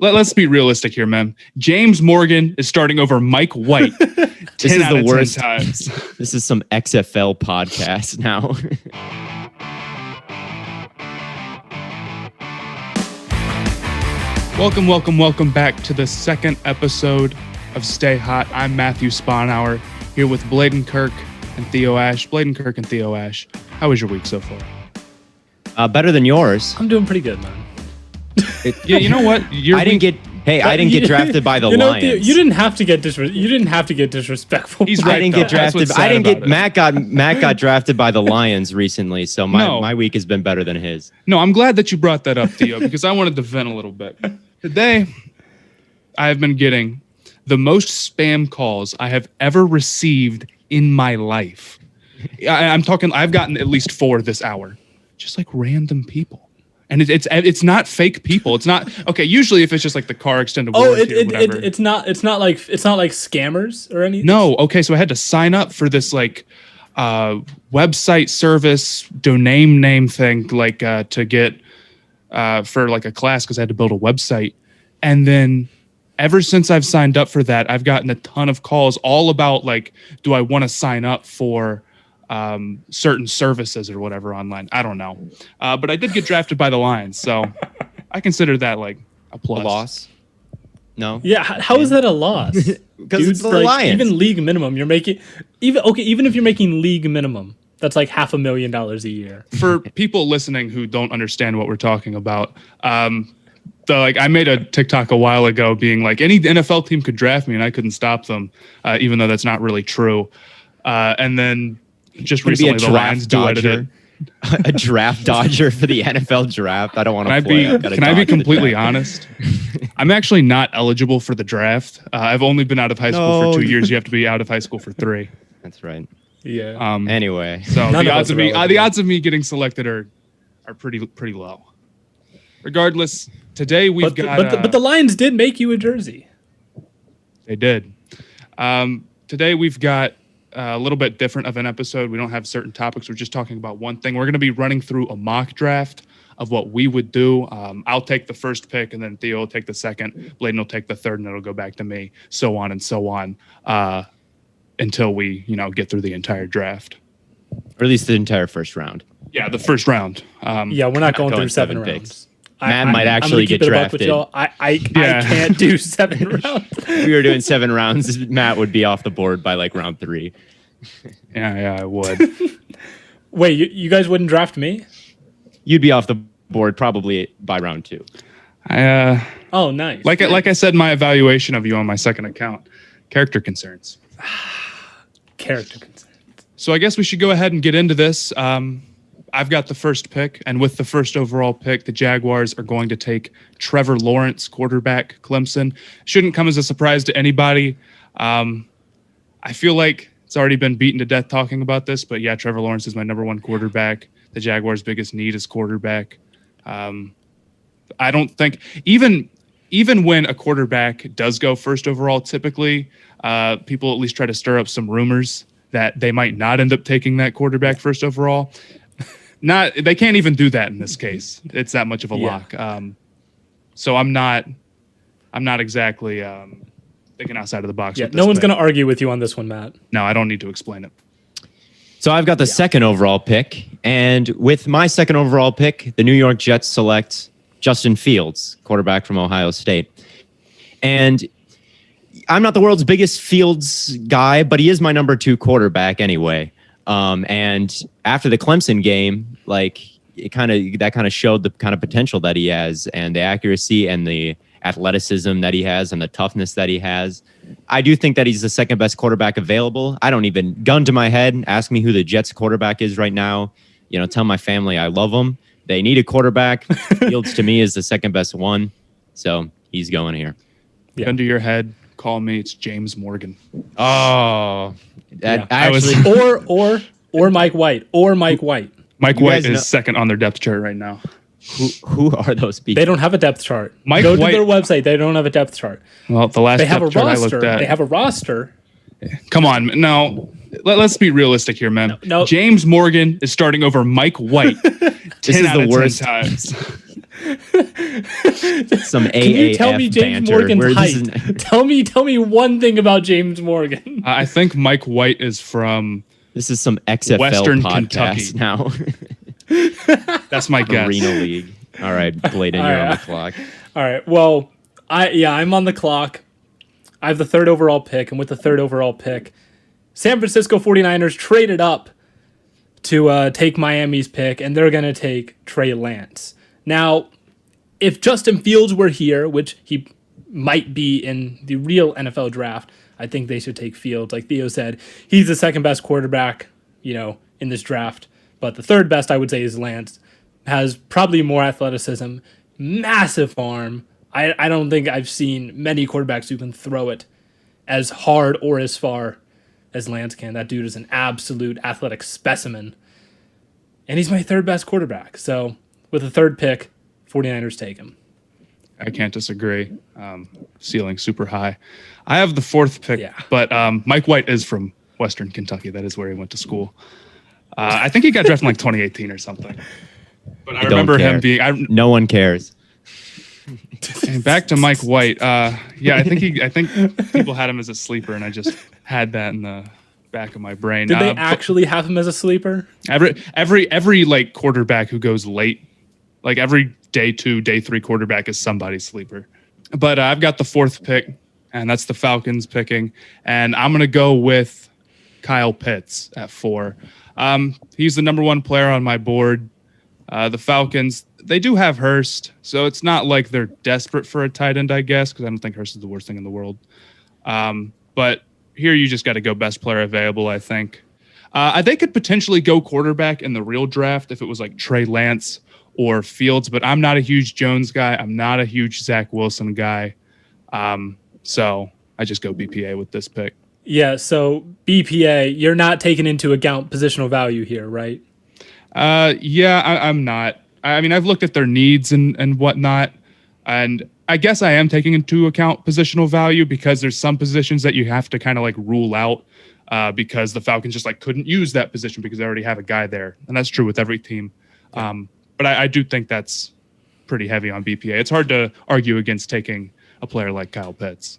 let's be realistic here, man. James Morgan is starting over Mike White. This is the worst times. This is some XFL podcast now. Welcome back to the second episode of Stay Hot. I'm Matthew Sponhour here with Blaiden Kirk and Theo Ash. Blaiden Kirk and Theo Ash. How was your week so far? Better than yours. I'm doing pretty good, man. Yeah, you know what? I didn't get drafted by the Lions. Theo, you didn't have to get disrespectful. He's right. Matt got drafted by the Lions recently, so my week has been better than his. No, I'm glad that you brought that up, Theo, because I wanted to vent a little bit. Today, I have been getting the most spam calls I have ever received in my life. I'm talking. I've gotten at least 4 this hour, just like random people. And it's not fake people. It's not okay. Usually, if it's just like the car extended warranty or whatever, it's not like scammers or anything. No, okay. So I had to sign up for this like website service domain name thing, like to get for like a class because I had to build a website. And then ever since I've signed up for that, I've gotten a ton of calls all about like, do I want to sign up for certain services or whatever online. I don't know. But I did get drafted by the Lions, so I consider that like a plus. A loss? No. Yeah, how is that a loss? Because it's the Lions. Even league minimum, you're making even if you're making league minimum, that's like $500,000 a year. For people listening who don't understand what we're talking about, I made a TikTok a while ago being like any NFL team could draft me and I couldn't stop them, even though that's not really true. And then just recently, the Lions duetted it. A draft dodger for the NFL draft. I don't want to play. Can I be completely honest? I'm actually not eligible for the draft. I've only been out of high school for 2 years. You have to be out of high school for 3. That's right. Yeah. Anyway, so the odds of me getting selected are pretty low. Regardless, today we've got. But the Lions did make you a jersey. They did. Today we've got a little bit different of an episode. We don't have certain topics. We're just talking about one thing. We're going to be running through a mock draft of what we would do. I'll take the first pick, and then Theo will take the second. Blaiden will take the third, and it'll go back to me, so on and so on, until we, get through the entire draft. Or at least the entire first round. Yeah, the first round. Yeah, we're not going through 7 rounds. Picks. Matt might actually get drafted. I can't do 7 rounds. If we were doing 7 rounds, Matt would be off the board by like round 3. Yeah, I would. Wait, you guys wouldn't draft me? You'd be off the board probably by round 2. Oh, nice. Like I said, my evaluation of you on my second account, character concerns. Character concerns. So I guess we should go ahead and get into this. I've got the first pick, and with the first overall pick, the Jaguars are going to take Trevor Lawrence, quarterback, Clemson. Shouldn't come as a surprise to anybody. I feel like it's already been beaten to death talking about this, but yeah, Trevor Lawrence is my number 1 quarterback. The Jaguars' biggest need is quarterback. I don't think even when a quarterback does go first overall, typically people at least try to stir up some rumors that they might not end up taking that quarterback first overall. They can't even do that in this case. It's that much of a lock. So I'm not exactly thinking outside of the box. Yeah, no one's going to argue with you on this one, Matt. No, I don't need to explain it. So I've got the second overall pick, and with my second overall pick, the New York Jets select Justin Fields, quarterback from Ohio State. And I'm not the world's biggest Fields guy, but he is my number 2 quarterback anyway. And after the Clemson game, like that kind of showed the kind of potential that he has, and the accuracy and the athleticism that he has and the toughness that he has. I do think that he's the second best quarterback available. I don't even, gun to my head, ask me who the Jets quarterback is right now. Tell my family I love them. They need a quarterback. Fields to me is the second best one. So he's going here. Yeah. Gun to your head, call me. It's James Morgan. Oh, or Mike White Mike White is second on their depth chart right now. Who are those people? They don't have a depth chart. Go to their website. They don't have a depth chart. Well, the last depth chart I looked at. They have a roster. Come on, no. Let's be realistic here, man. No. James Morgan is starting over Mike White. This is the worst. Some AAF Can you tell me James banter, Morgan's where height? this Tell me one thing about James Morgan. I think Mike White is from is some XFL Western podcast Kentucky. now. That's my guess. Arena League. All right, Blaiden, you're on the clock. All right. Well, I'm on the clock. I have the third overall pick, and with the third overall pick, San Francisco 49ers traded up to take Miami's pick, and they're going to take Trey Lance. Now, if Justin Fields were here, which he might be in the real NFL draft, I think they should take Fields. Like Theo said, he's the second best quarterback, in this draft. But the third best, I would say, is Lance. Has probably more athleticism, massive arm. I don't think I've seen many quarterbacks who can throw it as hard or as far as Lance can. That dude is an absolute athletic specimen. And he's my third best quarterback. So with the third pick, 49ers take him. I can't disagree. Ceiling super high. I have the fourth pick, but Mike White is from Western Kentucky. That is where he went to school. I think he got drafted in like 2018 or something. But I remember him being. No one cares. And back to Mike White. I think people had him as a sleeper, and I just had that in the back of my brain. Did they actually have him as a sleeper? Every like quarterback who goes late, like every day 2, day 3 quarterback is somebody's sleeper. But I've got the fourth pick, and that's the Falcons picking, and I'm gonna go with Kyle Pitts at 4. He's the number 1 player on my board. The Falcons, they do have Hurst, so it's not like they're desperate for a tight end, I guess, because I don't think Hurst is the worst thing in the world. But here you just got to go best player available, I think. They could potentially go quarterback in the real draft if it was like Trey Lance or Fields, but I'm not a huge Jones guy. I'm not a huge Zach Wilson guy. So I just go BPA with this pick. Yeah, so BPA, you're not taking into account positional value here, right? I'm not. I mean, I've looked at their needs and whatnot, and I guess I am taking into account positional value because there's some positions that you have to kind of like rule out because the Falcons just like couldn't use that position because they already have a guy there, and that's true with every team. But I do think that's pretty heavy on BPA. It's hard to argue against taking a player like Kyle Pitts.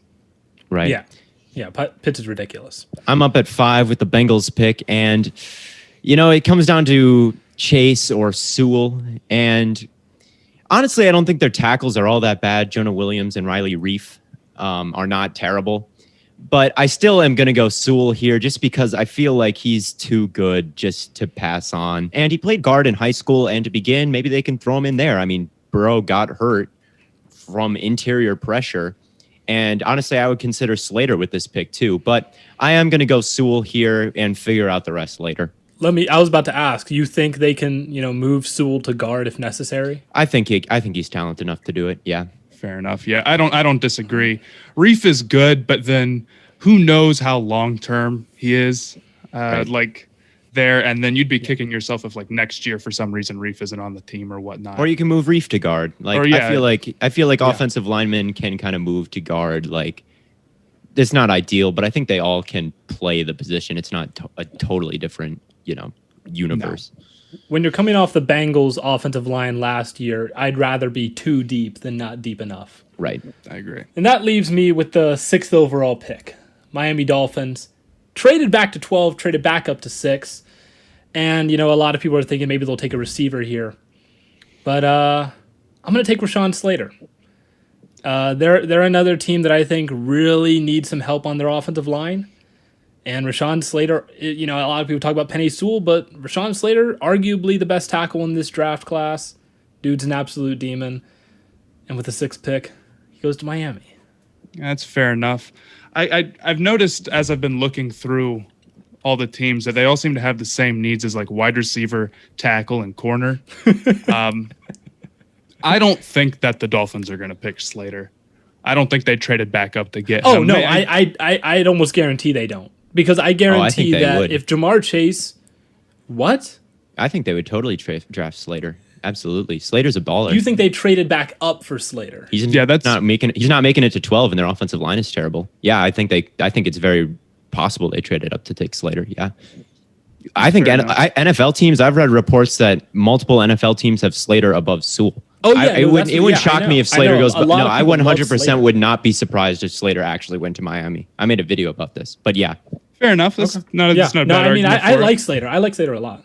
Right. Yeah, Pitts is ridiculous. I'm up at 5 with the Bengals pick, and it comes down to Chase or Sewell. And honestly, I don't think their tackles are all that bad. Jonah Williams and Riley Reif are not terrible. But I still am going to go Sewell here just because I feel like he's too good just to pass on. And he played guard in high school, and to begin, maybe they can throw him in there. I mean, Burrow got hurt from interior pressure. And honestly, I would consider Slater with this pick too. But I am going to go Sewell here and figure out the rest later. I was about to ask, you think they can, move Sewell to guard if necessary? I think he's talented enough to do it. Yeah. Fair enough. Yeah, I don't disagree. Reif is good, but then who knows how long term he is like there, and then you'd be kicking yourself if like next year for some reason Reif isn't on the team or whatnot. Or you can move Reif to guard. I feel like offensive linemen can kind of move to guard. Like, it's not ideal, but I think they all can play the position. It's not a totally different, universe. No. When you're coming off the Bengals offensive line last year, I'd rather be too deep than not deep enough. Right. I agree. And that leaves me with the 6th overall pick. Miami Dolphins. Traded back to 12, traded back up to 6. And, a lot of people are thinking maybe they'll take a receiver here. But I'm going to take Rashawn Slater. They're another team that I think really needs some help on their offensive line. And Rashawn Slater, a lot of people talk about Penei Sewell, but Rashawn Slater, arguably the best tackle in this draft class. Dude's an absolute demon. And with the 6th pick, he goes to Miami. That's fair enough. I've noticed as I've been looking through all the teams that they all seem to have the same needs as like wide receiver, tackle, and corner. I don't think that the Dolphins are going to pick Slater. I don't think they traded back up to get him. Oh, no, I'd almost guarantee they don't. Because I guarantee that if Jamar Chase... What? I think they would totally draft Slater. Absolutely. Slater's a baller. You think they traded back up for Slater? He's not making it to 12 and their offensive line is terrible. Yeah, I think it's very possible they traded up to take Slater. Yeah. I think NFL teams, I've read reports that multiple NFL teams have Slater above Sewell. Oh yeah, It wouldn't shock me if Slater goes, but no, I 100% would not be surprised if Slater actually went to Miami. I made a video about this, but yeah. Fair enough. That's not a bad argument. I like Slater. I like Slater a lot.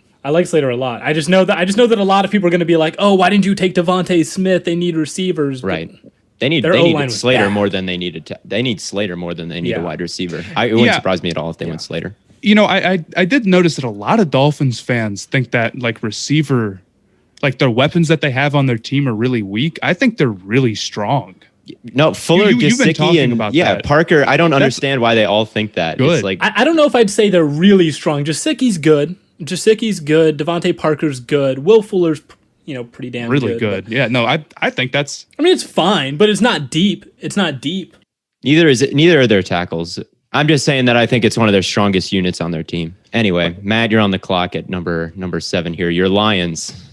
I just know that a lot of people are going to be like, "Oh, why didn't you take Devontae Smith? They need receivers." Right. They need Slater more than they needed. They need Slater more than they need a wide receiver. It wouldn't surprise me at all if they went Slater. You know, I did notice that a lot of Dolphins fans think that like receiver, like their weapons that they have on their team are really weak. I think they're really strong. No, Fuller, Gesicki, and that. Parker. I don't understand why they all think that. Good. It's like I don't know if I'd say they're really strong. Gesicki's good. Devontae Parker's good. Will Fuller's pretty damn really good. Yeah, no, I think that's. I mean, it's fine, but it's not deep. Neither are their tackles. I'm just saying that I think it's one of their strongest units on their team. Anyway, Matt, you're on the clock at number 7 here. Your Lions.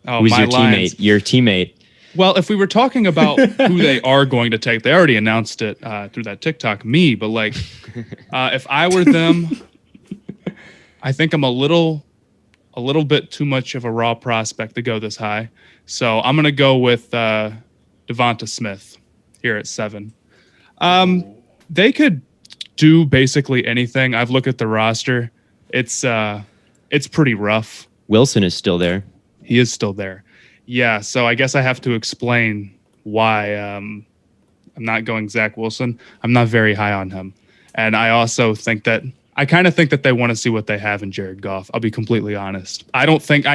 Oh, who's my your Lions. teammate? Your teammate. Well, if we were talking about who they are going to take, they already announced it through that TikTok. Me, but like, if I were them, I think I'm a little bit too much of a raw prospect to go this high. So I'm gonna go with Devonta Smith here at 7. They could do basically anything. I've looked at the roster. It's pretty rough. Wilson is still there. He is still there. Yeah, so I guess I have to explain why I'm not going Zach Wilson. I'm not very high on him. And I also think that they want to see what they have in Jared Goff. I'll be completely honest. I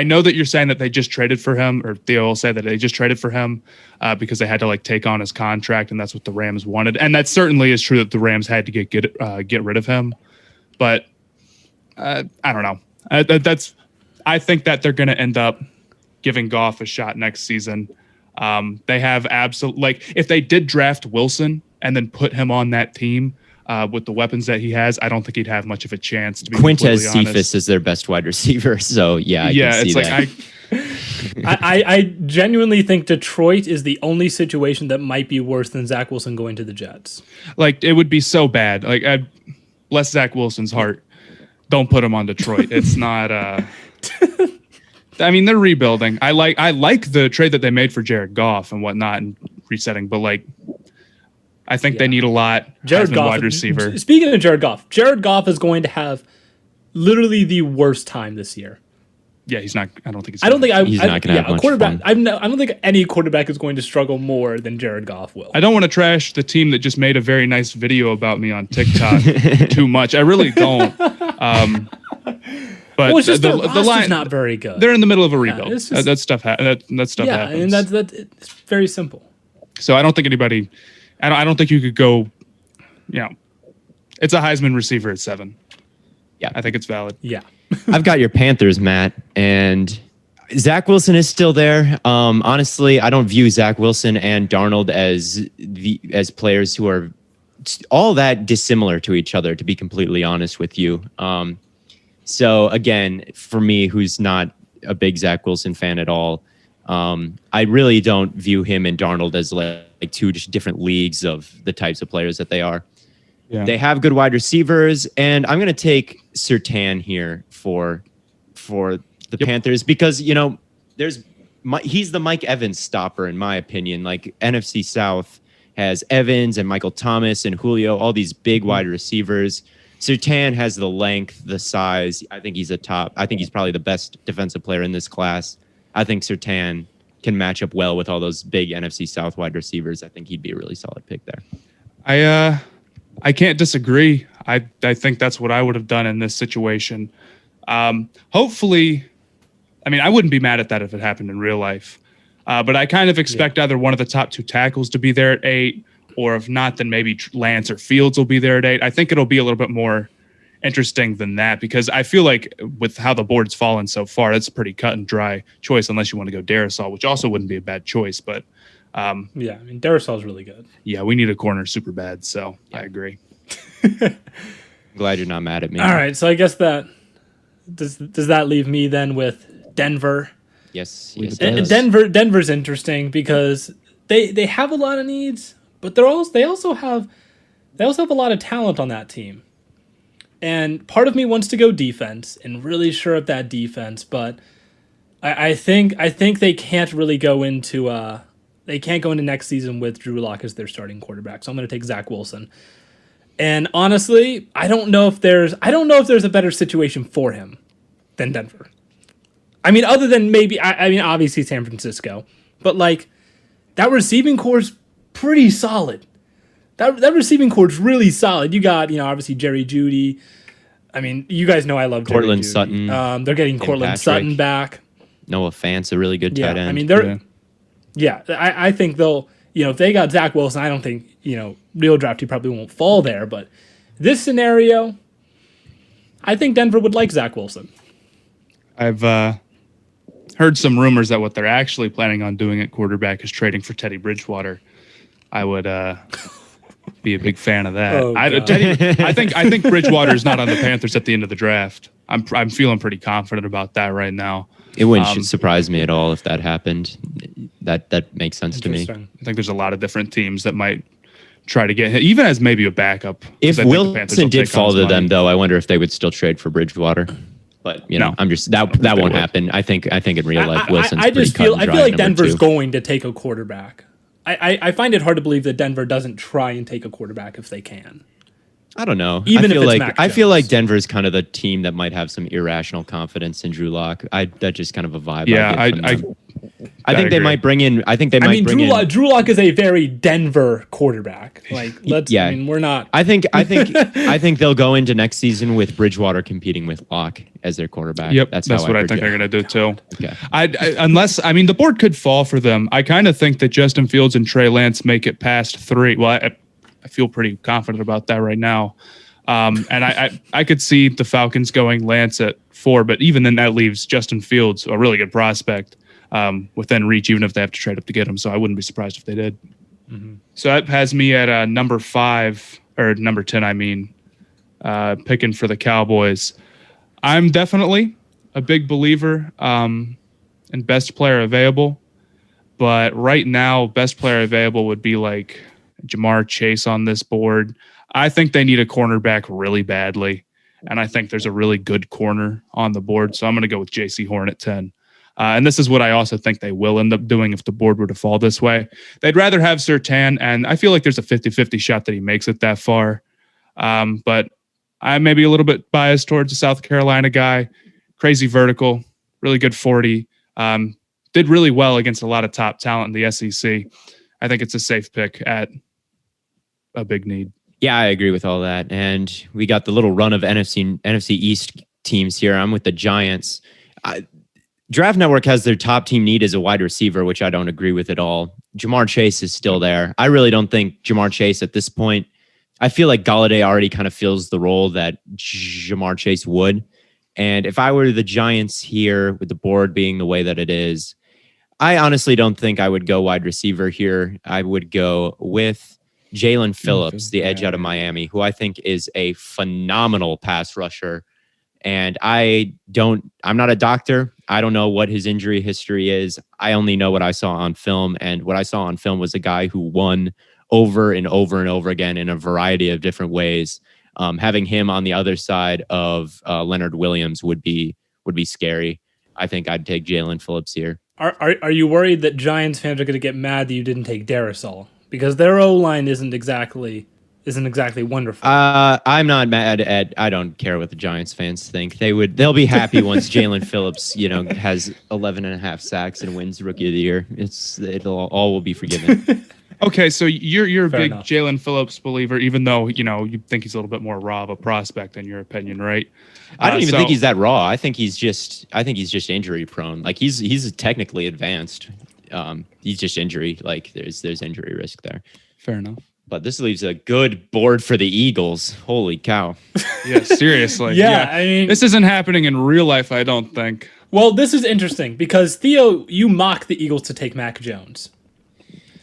know that you're saying that they just traded for him, or Theo will say that they just traded for him because they had to like take on his contract, and that's what the Rams wanted. And that certainly is true that the Rams had to get rid of him. But I don't know. I think that they're going to end up giving Goff a shot next season. They have if they did draft Wilson and then put him on that team with the weapons that he has, I don't think he'd have much of a chance. To be Quintez Cephas is their best wide receiver, so I can see that. I genuinely think Detroit is the only situation that might be worse than Zach Wilson going to the Jets. Like, it would be so bad. Like, bless Zach Wilson's heart. Don't put him on Detroit. It's not. I mean, they're rebuilding. I like the trade that they made for Jared Goff and whatnot and resetting, but like, I think they need a lot. Jared Goff, wide receiver. Speaking of Jared Goff is going to have literally the worst time this year. Yeah, he's not. I don't think he's not going to have much quarterback. fun. I don't think any quarterback is going to struggle more than Jared Goff will. I don't want to trash the team that just made a very nice video about me on TikTok too much. I really don't. But it's just the line not very good. They're in the middle of a rebuild. That stuff happens. Yeah, and it's very simple. So I don't think anybody. I don't think you could go. It's a Heisman receiver at 7. Yeah, I think it's valid. Yeah, I've got your Panthers, Matt, and Zach Wilson is still there. Honestly, I don't view Zach Wilson and Darnold as players who are all that dissimilar to each other. To be completely honest with you. So again, for me, who's not a big Zach Wilson fan at all, I really don't view him and Darnold as like two different leagues of the types of players that they are. Yeah. They have good wide receivers, and I'm going to take Surtain here for the Panthers because he's the Mike Evans stopper in my opinion. Like NFC South has Evans and Michael Thomas and Julio, all these big wide receivers. Surtain has the length, the size. I think he's probably the best defensive player in this class. I think Surtain can match up well with all those big NFC South wide receivers. I think he'd be a really solid pick there. I can't disagree. I think that's what I would have done in this situation. Hopefully, I mean, I wouldn't be mad at that if it happened in real life. But I kind of expect either one of the top 2 tackles to be there at 8, or if not, then maybe Lance or Fields will be there at 8. I think it'll be a little bit more interesting than that because I feel like with how the board's fallen so far, that's a pretty cut and dry choice unless you want to go Darisaw, which also wouldn't be a bad choice. But I mean, Darisaw's really good. Yeah, we need a corner super bad, so I agree. I'm glad you're not mad at me. All right, so I guess that does that leave me then with Denver? Yes. Denver's interesting because they have a lot of needs, but they also have a lot of talent on that team. And part of me wants to go defense and really shore up that defense, but I think they can't really go into next season with Drew Lock as their starting quarterback. So I'm going to take Zach Wilson. And honestly, I don't know if there's a better situation for him than Denver. I mean, other than maybe I mean obviously San Francisco, but like that receiving core is pretty solid. That receiving core is really solid. You got, obviously Jerry Jeudy. I mean, you guys know I love Cortland Jerry Jeudy. Sutton. They're getting Cortland Patrick. Sutton back. Noah Fant's a really good tight end. I mean, I think they'll, if they got Zach Wilson, I don't think, real draft, he probably won't fall there. But this scenario, I think Denver would like Zach Wilson. I've heard some rumors that what they're actually planning on doing at quarterback is trading for Teddy Bridgewater. I would be a big fan of that. Oh, I think Bridgewater is not on the Panthers at the end of the draft. I'm feeling pretty confident about that right now. It wouldn't surprise me at all if that happened. That makes sense to me. I think there's a lot of different teams that might try to get him, even as maybe a backup. If Wilson did fall to them, though, I wonder if they would still trade for Bridgewater. But I'm just that won't happen. I think in real life, Wilson's I just pretty feel cut and I feel dry like at number Denver's 2. going to take a quarterback. I find it hard to believe that Denver doesn't try and take a quarterback if they can. I don't know. Even if it's Mac I feel Jones. like Denver's kind of the team that might have some irrational confidence in Drew Lock. That's just kind of a vibe. Yeah, I think they might bring in. Drew Lock is a very Denver quarterback. Like, I mean, we're not. I think they'll go into next season with Bridgewater competing with Lock as their quarterback. Yep, that's what I think they're going to do too. Okay. Unless the board could fall for them. I kind of think that Justin Fields and Trey Lance make it past 3. Well, I feel pretty confident about that right now. And I could see the Falcons going Lance at 4, but even then that leaves Justin Fields, a really good prospect, within reach, even if they have to trade up to get him. So I wouldn't be surprised if they did. Mm-hmm. So that has me at number 5, or number 10, picking for the Cowboys. I'm definitely a big believer in best player available, but right now, best player available would be like Jamar Chase on this board. I think they need a cornerback really badly, and I think there's a really good corner on the board, so I'm going to go with J.C. Horn at 10. And this is what I also think they will end up doing if the board were to fall this way. They'd rather have Surtain, and I feel like there's a 50-50 shot that he makes it that far. But I may be a little bit biased towards the South Carolina guy. Crazy vertical, really good 40. Did really well against a lot of top talent in the SEC. I think it's a safe pick at a big need. Yeah, I agree with all that. And we got the little run of NFC East teams here. I'm with the Giants. Draft Network has their top team need as a wide receiver, which I don't agree with at all. Jamar Chase is still there. I really don't think Jamar Chase at this point, I feel like Galladay already kind of fills the role that Jamar Chase would. And if I were the Giants here with the board being the way that it is, I honestly don't think I would go wide receiver here. I would go with Jalen Phillips, the edge out of Miami, who I think is a phenomenal pass rusher. And I'm not a doctor. I don't know what his injury history is. I only know what I saw on film. And what I saw on film was a guy who won over and over and over again in a variety of different ways. Having him on the other side of Leonard Williams would be scary. I think I'd take Jalen Phillips here. Are you worried that Giants fans are going to get mad that you didn't take Darrisaw? Because their O-line isn't exactly wonderful. I'm not mad at. I don't care what the Giants fans think. They'll be happy once Jalen Phillips, has 11 and a half sacks and wins Rookie of the Year. It'll all will be forgiven. Okay, so you're a Fair big enough. Jalen Phillips believer, even though you think he's a little bit more raw of a prospect in your opinion, right? I don't even think he's that raw. I think he's just injury prone. Like he's technically advanced. He's just injury. Like there's injury risk there. Fair enough. But this leaves a good board for the Eagles. Holy cow! Yeah, seriously. Yeah, I mean, this isn't happening in real life, I don't think. Well, this is interesting because Theo, you mock the Eagles to take Mac Jones.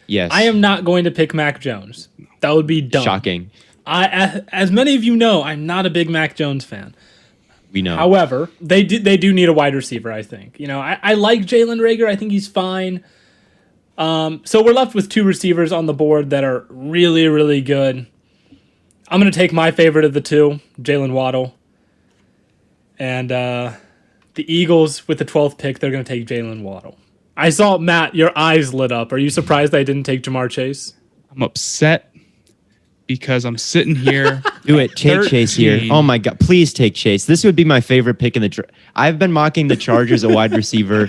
Yes, I am not going to pick Mac Jones. That would be dumb. Shocking. As many of you know, I'm not a big Mac Jones fan. We know. However, they do need a wide receiver, I think. I like Jalen Reagor. I think he's fine. So we're left with 2 receivers on the board that are really, really good. I'm going to take my favorite of the 2, Jalen Waddle. And the Eagles with the 12th pick, they're going to take Jalen Waddle. I saw, Matt, your eyes lit up. Are you surprised I didn't take Jamar Chase? I'm upset because I'm sitting here. Do it. Take Chase here. Oh, my God. Please take Chase. This would be my favorite pick in the draft. I've been mocking the Chargers a wide receiver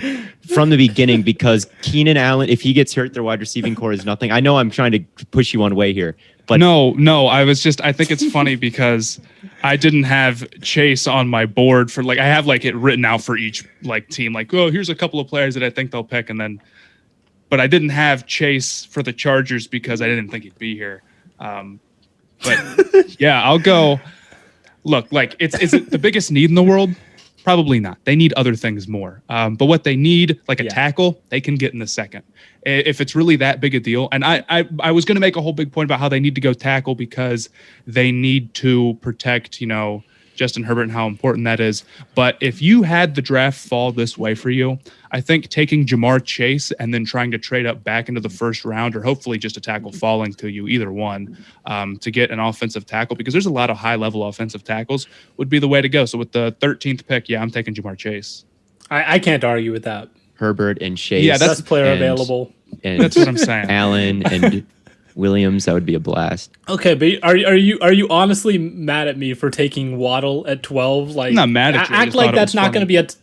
from the beginning because Keenan Allen, if he gets hurt, their wide receiving core is nothing. I know I'm trying to push you one way here. But No, I think it's funny because I didn't have Chase on my board for I have it written out for each team. Here's a couple of players that I think they'll pick. But I didn't have Chase for the Chargers because I didn't think he'd be here. But yeah, I'll go. Look, is it the biggest need in the world? Probably not. They need other things more. But what they need, a tackle, they can get in the second. If it's really that big a deal. And I was going to make a whole big point about how they need to go tackle because they need to protect, Justin Herbert and how important that is. But if you had the draft fall this way for you, I think taking Jamar Chase and then trying to trade up back into the first round or hopefully just a tackle falling to you, either one, to get an offensive tackle, because there's a lot of high-level offensive tackles, would be the way to go. So with the 13th pick, I'm taking Jamar Chase. I can't argue with that. Herbert and Chase. Yeah, that's best player available. And that's what I'm saying. Allen and Williams, that would be a blast. Okay, but are you honestly mad at me for taking Waddle at 12? I'm not mad at you. Act like that's not going to be act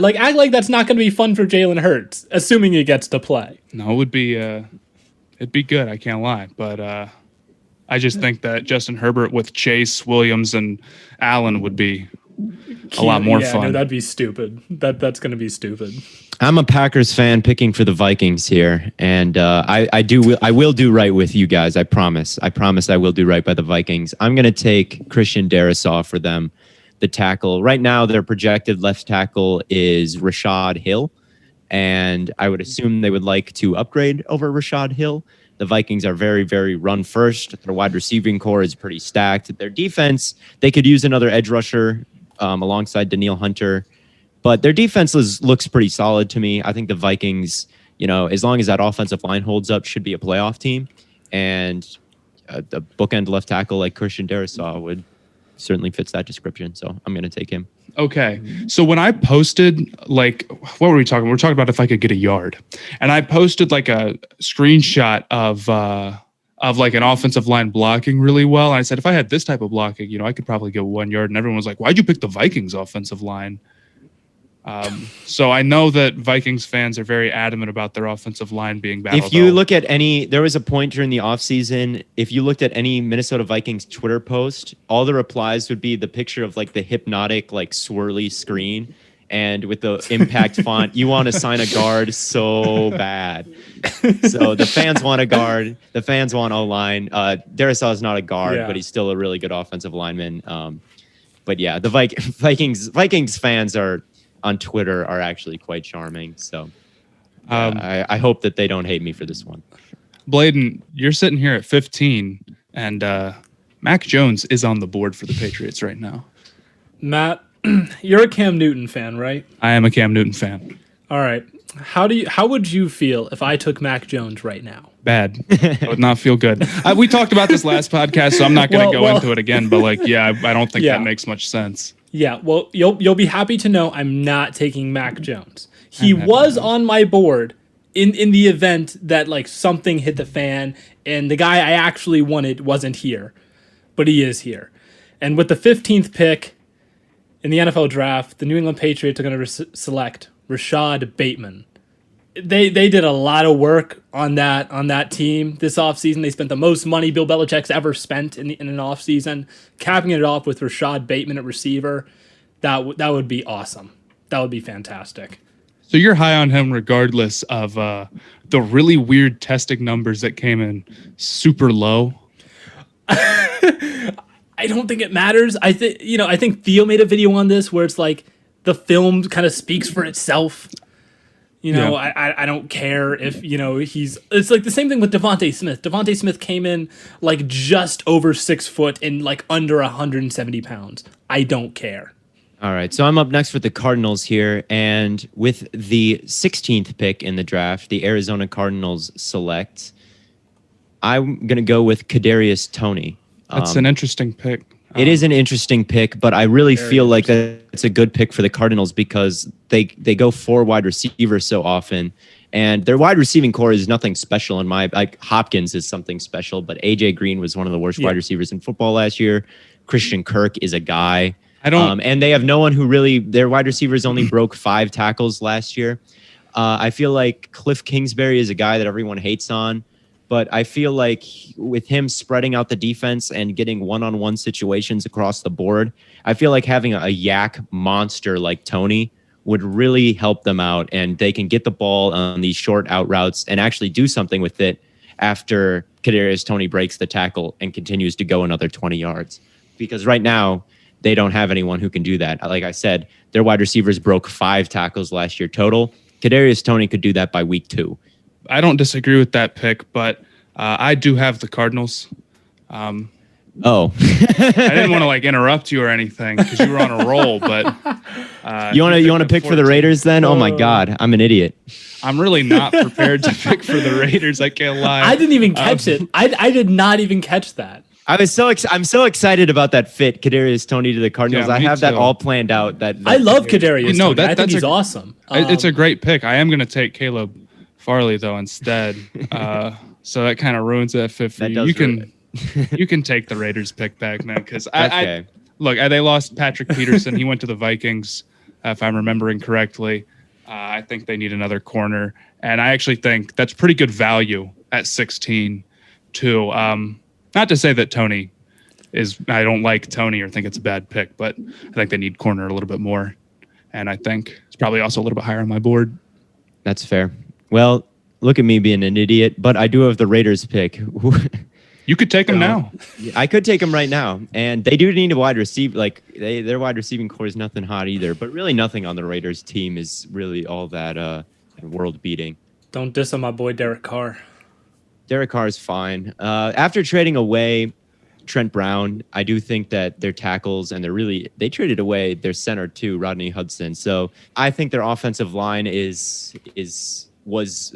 like that's not going to be fun for Jalen Hurts, assuming he gets to play. No, it would be it'd be good. I can't lie, but I just think that Justin Herbert with Chase, Williams, and Allen would be a lot more fun. No, that'd be stupid. That's going to be stupid. I'm a Packers fan picking for the Vikings here, and I will do right with you guys. I promise. I will do right by the Vikings. I'm going to take Christian Darrisaw for them, the tackle. Right now, their projected left tackle is Rashad Hill, and I would assume they would like to upgrade over Rashad Hill. The Vikings are very, very run first. Their wide receiving core is pretty stacked. Their defense, they could use another edge rusher alongside Daniil Hunter. But their defense looks pretty solid to me. I think the Vikings, as long as that offensive line holds up, should be a playoff team. And the bookend left tackle like Christian Darrisaw would certainly fits that description. So I'm going to take him. Okay. So when I posted, what were we talking? We were talking about if I could get a yard. And I posted a screenshot of an offensive line blocking really well. And I said, if I had this type of blocking, I could probably get 1 yard. And everyone was like, why'd you pick the Vikings offensive line? So I know that Vikings fans are very adamant about their offensive line being battled. If you look at there was a point during the offseason, if you looked at any Minnesota Vikings Twitter post, all the replies would be the picture of the hypnotic, swirly screen. And with the impact font, you want to sign a guard so bad. So the fans want a guard. The fans want O-line. Darrisaw is not a guard, but he's still a really good offensive lineman. But yeah, the Vikings fans on Twitter are actually quite charming. So I hope that they don't hate me for this one. Blaiden, you're sitting here at 15, and Mac Jones is on the board for the Patriots right now. Matt, you're a Cam Newton fan, right? I am a Cam Newton fan. All right. How would you feel if I took Mac Jones right now? Bad. I would not feel good. We talked about this last podcast, so I'm not going to go into it again. But I don't think that makes much sense. Yeah, well, you'll be happy to know I'm not taking Mac Jones. He was on my board in the event that something hit the fan and the guy I actually wanted wasn't here, but he is here. And with the 15th pick in the NFL draft, the New England Patriots are going to select Rashad Bateman. They did a lot of work on that team this offseason. They spent the most money Bill Belichick's ever spent in an offseason, capping it off with Rashad Bateman at receiver. That would be awesome. That would be fantastic. So you're high on him regardless of the really weird testing numbers that came in super low? I don't think it matters. I think Theo made a video on this where it's the film kind of speaks for itself. I don't care if, it's the same thing with Devontae Smith. Devontae Smith came in just over 6 foot and under 170 pounds. I don't care. All right. So I'm up next with the Cardinals here. And with the 16th pick in the draft, the Arizona Cardinals select. I'm going to go with Kadarius Toney. That's an interesting pick. It is an interesting pick, but I really feel like that it's a good pick for the Cardinals because they go 4 wide receivers so often, and their wide receiving core is nothing special in my like. Hopkins is something special, but AJ Green was one of the worst wide receivers in football last year. Christian Kirk is a guy. And they have no one who really. Their wide receivers only broke 5 tackles last year. I feel like Cliff Kingsbury is a guy that everyone hates on. But I feel like with him spreading out the defense and getting one-on-one situations across the board, I feel like having a yak monster like Tony would really help them out, and they can get the ball on these short out routes and actually do something with it after Kadarius Toney breaks the tackle and continues to go another 20 yards. Because right now, they don't have anyone who can do that. Like I said, their wide receivers broke 5 tackles last year total. Kadarius Toney could do that by week 2. I don't disagree with that pick, but I do have the Cardinals. I didn't want to like interrupt you or anything because you were on a roll, but you want to pick for the Raiders then? Oh my God, I'm an idiot. I'm really not prepared to pick for the Raiders. I can't lie. I didn't even catch it. I did not even catch that. I'm so excited about that fit, Kadarius Toney to the Cardinals. Yeah, I have that all planned out. I love Kadarius. No, I think he's awesome. It's a great pick. I am going to take Caleb Farley though instead, so that kind of ruins that fit for you. You can take the Raiders pick back, man. Because I look, they lost Patrick Peterson. He went to the Vikings, if I'm remembering correctly. I think they need another corner, and I actually think that's pretty good value at 16 too. Not to say that Tony is. I don't like Tony or think it's a bad pick, but I think they need corner a little bit more, and I think it's probably also a little bit higher on my board. That's fair. Well, look at me being an idiot, but I do have the Raiders pick. You could take them now. I could take them right now, and they do need a wide receiver. Like their wide receiving core is nothing hot either, but really nothing on the Raiders team is really all that world beating. Don't diss on my boy Derek Carr. Derek Carr is fine. After trading away Trent Brown, I do think that their tackles and they traded away their center too, Rodney Hudson. So I think their offensive line was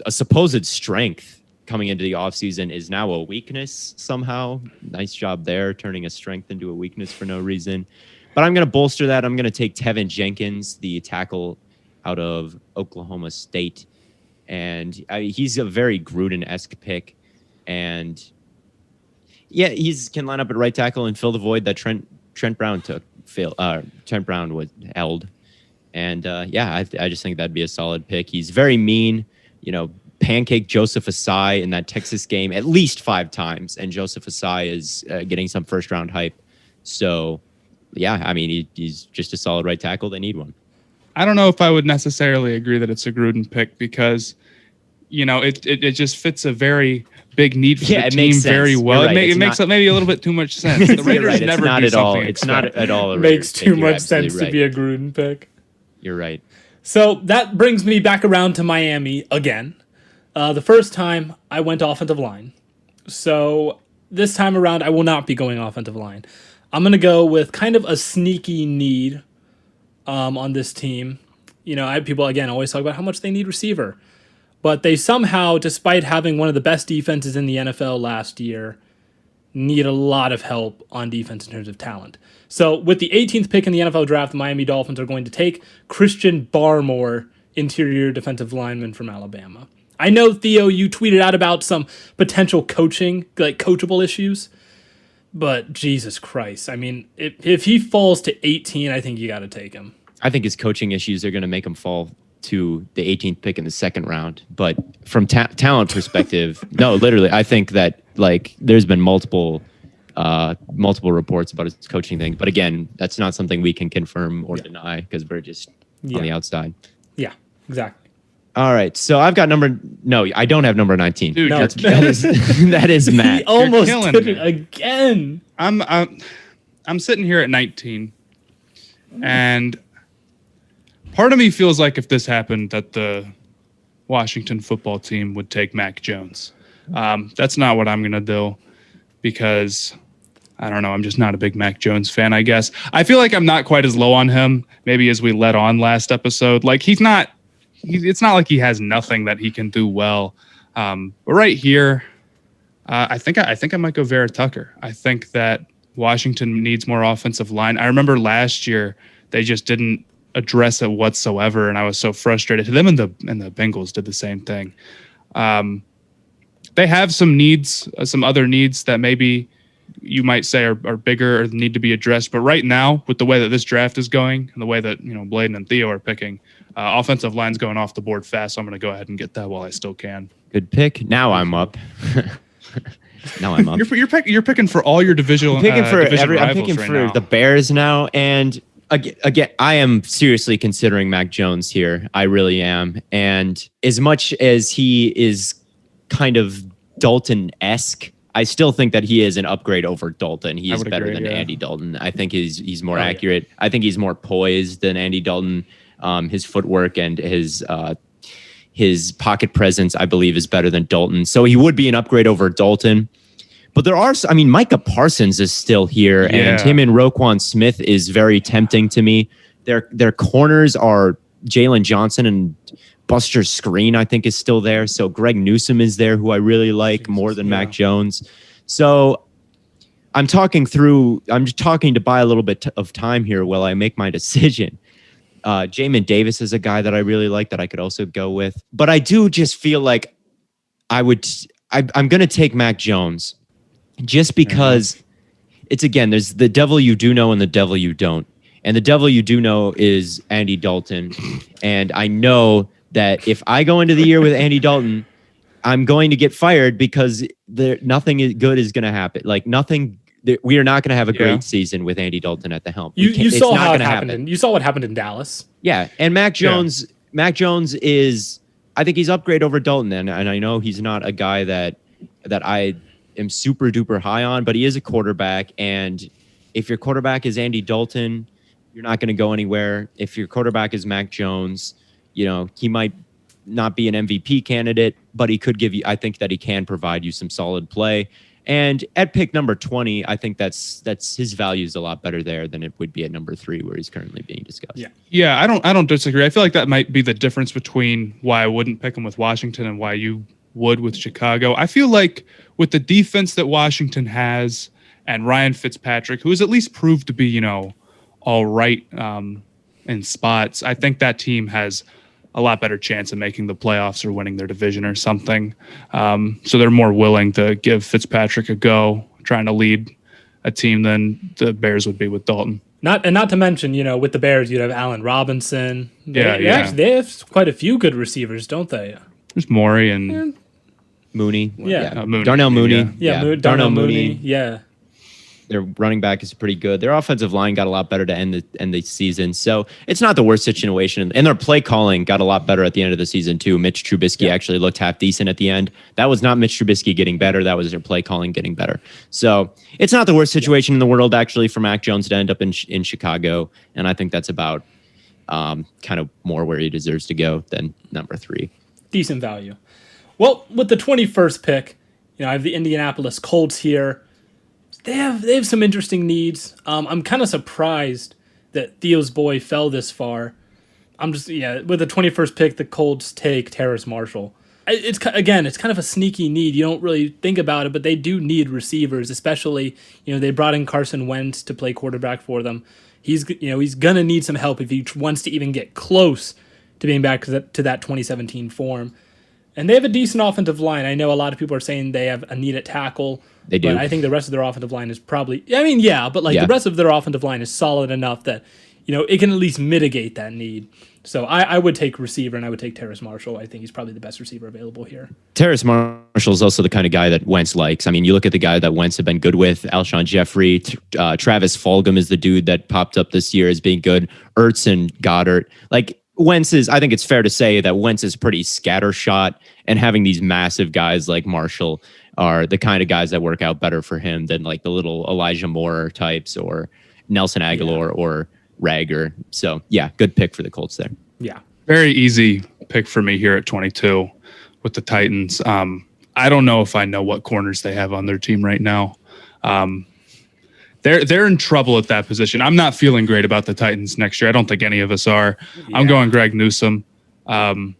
a supposed strength coming into the offseason is now a weakness somehow. Nice job there, turning a strength into a weakness for no reason. But I'm going to bolster that. I'm going to take Tevin Jenkins, the tackle out of Oklahoma State. And he's a very Gruden-esque pick. And yeah, can line up at right tackle and fill the void that Trent Brown took. Trent Brown was held. And I just think that'd be a solid pick. He's very mean, pancake Joseph Asai in that Texas game at least 5 times. And Joseph Asai is getting some first round hype. So yeah, I mean, he's just a solid right tackle. They need one. I don't know if I would necessarily agree that it's a Gruden pick because, it just fits a very big need for the team very well. Right. It makes maybe a little bit too much sense. The Raiders never do something. It's not at all. Makes too much sense to be a Gruden pick. You're right. So that brings me back around to Miami again. The first time I went offensive line. So this time around, I will not be going offensive line. I'm going to go with kind of a sneaky need on this team. People, again, always talk about how much they need receiver. But they somehow, despite having one of the best defenses in the NFL last year, need a lot of help on defense in terms of talent. So with the 18th pick in the NFL draft, the Miami Dolphins are going to take Christian Barmore, interior defensive lineman from Alabama. I know, Theo, you tweeted out about some potential coachable issues. But Jesus Christ, I mean, if he falls to 18, I think you got to take him. I think his coaching issues are going to make him fall to the 18th pick in the second round. But from talent perspective, no, literally, I think that there's been multiple reports about his coaching thing. But again, that's not something we can confirm or deny because we're just on the outside. Yeah, exactly. All right, so I've got I don't have number 19. Dude, no. that is Matt. He almost did it again. I'm sitting here at 19, and part of me feels like if this happened, that the Washington football team would take Mac Jones. That's not what I'm gonna do because I don't know. I'm just not a big Mac Jones fan, I guess. I feel like I'm not quite as low on him, maybe as we let on last episode. It's not like he has nothing that he can do well. But right here, I think I might go Vera Tucker. I think that Washington needs more offensive line. I remember last year they just didn't address it whatsoever, and I was so frustrated. Them and the Bengals did the same thing. They have some needs, some other needs that maybe you might say are bigger or need to be addressed. But right now, with the way that this draft is going and the way that Blaiden and Theo are picking, offensive line's going off the board fast. So I'm going to go ahead and get that while I still can. Good pick. Now I'm up. Now I'm up. You're picking for all your divisional. I'm picking for I'm picking for the Bears now, and again, I am seriously considering Mac Jones here. I really am. And as much as he is kind of Dalton-esque, I still think that he is an upgrade over Dalton. He is better than Andy Dalton. I think he's more accurate. I think he's more poised than Andy Dalton. His footwork and his pocket presence, I believe, is better than Dalton. So he would be an upgrade over Dalton. But there are, Micah Parsons is still here, and him and Roquan Smith is very tempting to me. Their corners are Jalen Johnson and Buster Screen, I think, is still there. So Greg Newsome is there, who I really like more than Mac Jones. So I'm talking to buy a little bit of time here while I make my decision. Jamin Davis is a guy that I really like that I could also go with. But I do just feel like I'm going to take Mac Jones just because there's the devil you do know and the devil you don't. And the devil you do know is Andy Dalton. And I know that if I go into the year with Andy Dalton, I'm going to get fired because nothing good is going to happen. Like nothing. We are not going to have a great season with Andy Dalton at the helm. You saw how it happened. You saw what happened in Dallas. Yeah, and Mac Jones. Mac Jones is. I think he's upgrade over Dalton, and I know he's not a guy that I am super duper high on, but he is a quarterback, and if your quarterback is Andy Dalton, you're not going to go anywhere. If your quarterback is Mac Jones, he might not be an MVP candidate, but he could give you. I think that he can provide you some solid play. And at pick number 20, I think that's his value is a lot better there than it would be at number 3, where he's currently being discussed. Yeah, I don't disagree. I feel like that might be the difference between why I wouldn't pick him with Washington and why you would with Chicago. I feel like with the defense that Washington has and Ryan Fitzpatrick, who has at least proved to be, all right in spots, I think that team has a lot better chance of making the playoffs or winning their division or something. So they're more willing to give Fitzpatrick a go trying to lead a team than the Bears would be with Dalton. Not to mention, with the Bears, you'd have Allen Robinson. They have quite a few good receivers, don't they? There's Morey and Mooney. Mooney. Darnell Mooney. Darnell Mooney. Yeah. Their running back is pretty good. Their offensive line got a lot better to end the season. So it's not the worst situation. And their play calling got a lot better at the end of the season, too. Mitch Trubisky actually looked half decent at the end. That was not Mitch Trubisky getting better. That was their play calling getting better. So it's not the worst situation in the world, actually, for Mac Jones to end up in Chicago. And I think that's about kind of more where he deserves to go than number 3. Decent value. Well, with the 21st pick, I have the Indianapolis Colts here. They have some interesting needs. I'm kind of surprised that Theo's boy fell this far. With the 21st pick, the Colts take Terrace Marshall. It's kind of a sneaky need. You don't really think about it, but they do need receivers, especially, they brought in Carson Wentz to play quarterback for them. He's gonna need some help if he wants to even get close to being back to that 2017 form. And they have a decent offensive line. I know a lot of people are saying they have a need at tackle. They do. But I think the rest of their offensive line is probably... the rest of their offensive line is solid enough that, it can at least mitigate that need. So I would take receiver, and I would take Terrace Marshall. I think he's probably the best receiver available here. Terrace Marshall is also the kind of guy that Wentz likes. I mean, you look at the guy that Wentz have been good with, Alshon Jeffrey, Travis Fulgham is the dude that popped up this year as being good, Ertz and Goddard. Like, I think it's fair to say that Wentz is pretty scattershot, and having these massive guys like Marshall are the kind of guys that work out better for him than like the little Elijah Moore types or Nelson Aguilar or Rager. So, good pick for the Colts there. Yeah. Very easy pick for me here at 22 with the Titans. I don't know if I know what corners they have on their team right now. They're in trouble at that position. I'm not feeling great about the Titans next year. I don't think any of us are. Yeah. I'm going Greg Newsome. And